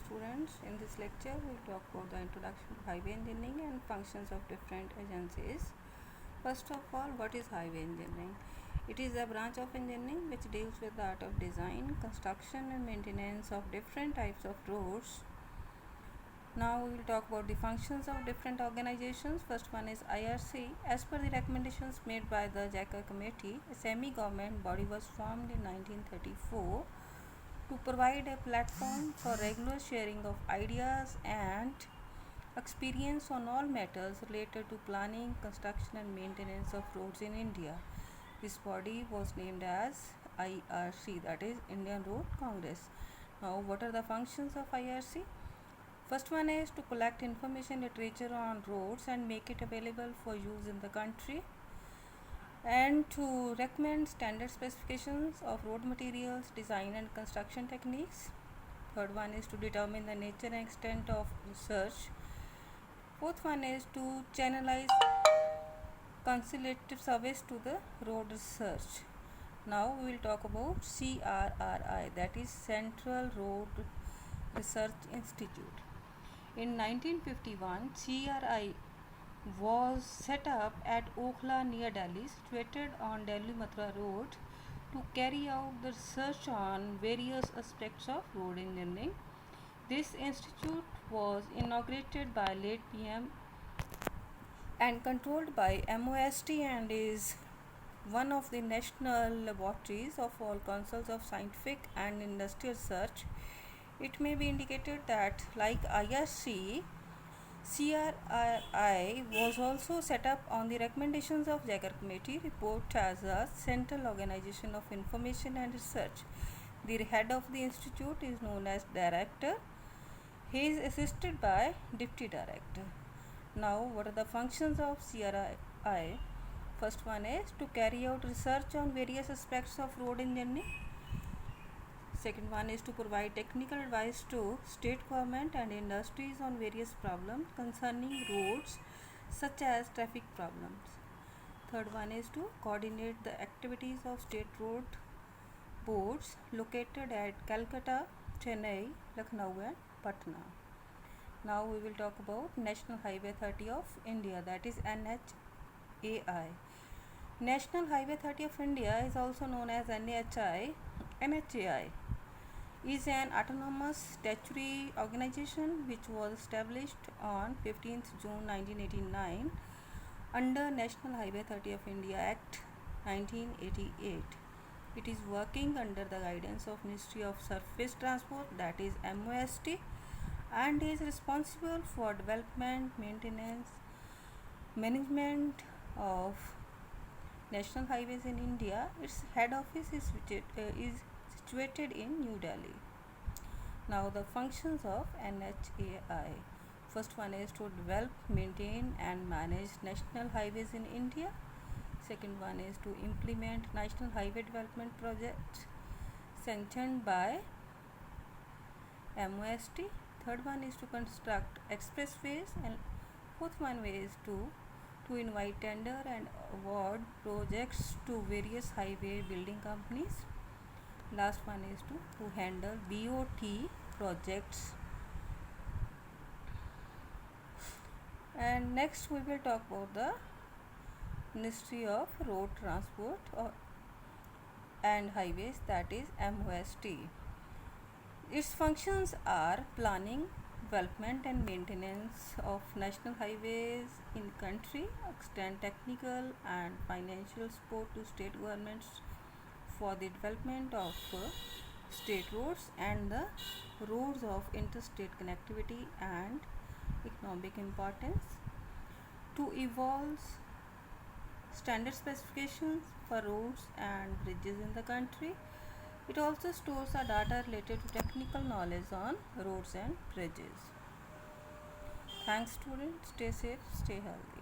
students. In this lecture we will talk about the introduction to highway engineering and functions of different agencies. First of all, what is highway engineering? It is a branch of engineering which deals with the art of design, construction and maintenance of different types of roads. Now we will talk about the functions of different organizations. First one is IRC. As per the recommendations made by the JACA committee, a semi-government body was formed in 1934 to provide a platform for regular sharing of ideas and experience on all matters related to planning, construction and maintenance of roads in India. This body was named as IRC, that is Indian Road Congress. Now what are the functions of IRC? First one is to collect information literature on roads and make it available for use in the country, and to recommend standard specifications of road materials, design and construction techniques. Third one is to determine the nature and extent of research. Fourth one is to channelize consultative service to the road research. Now we will talk about CRRI, that is Central Road Research Institute. In 1951, CRI was set up at Okhla near Delhi, situated on Delhi-Mathura road, to carry out the research on various aspects of road engineering. This institute was inaugurated by late PM and controlled by MOST and is one of the national laboratories of all councils of scientific and industrial research. It may be indicated that, like IRC, CRI was also set up on the recommendations of JAGAR committee report as a central organization of information and research. The head of the institute is known as director. He is assisted by deputy director. Now what are the functions of CRI? First one is to carry out research on various aspects of road engineering. Second one is to provide technical advice to state government and industries on various problems concerning roads, such as traffic problems. Third one is to coordinate the activities of state road boards located at Calcutta, Chennai, Lucknow and Patna. Now we will talk about National Highway Authority of India, that is NHAI. National Highway Authority of India is also known as NHAI. NHAI is an autonomous statutory organization which was established on 15th June 1989 under National Highway Authority of India Act 1988. It is working under the guidance of Ministry of Surface Transport, that is MOST, and is responsible for development, maintenance, management of national highways in India. Its head office is situated in New Delhi. Now the functions of NHAI. First one is to develop, maintain and manage national highways in India. Second one is to implement national highway development projects sanctioned by MOST. Third one is to construct expressways, and fourth one is to invite tender and award projects to various highway building companies. Last one is to handle BOT projects. And next we will talk about the Ministry of Road Transport and Highways, that is MOST. Its functions are planning, development and maintenance of national highways in country, extend technical and financial support to state governments for the development of state roads and the roads of interstate connectivity and economic importance, to evolve standard specifications for roads and bridges in the country. It also stores the data related to technical knowledge on roads and bridges. Thanks students, stay safe, stay healthy.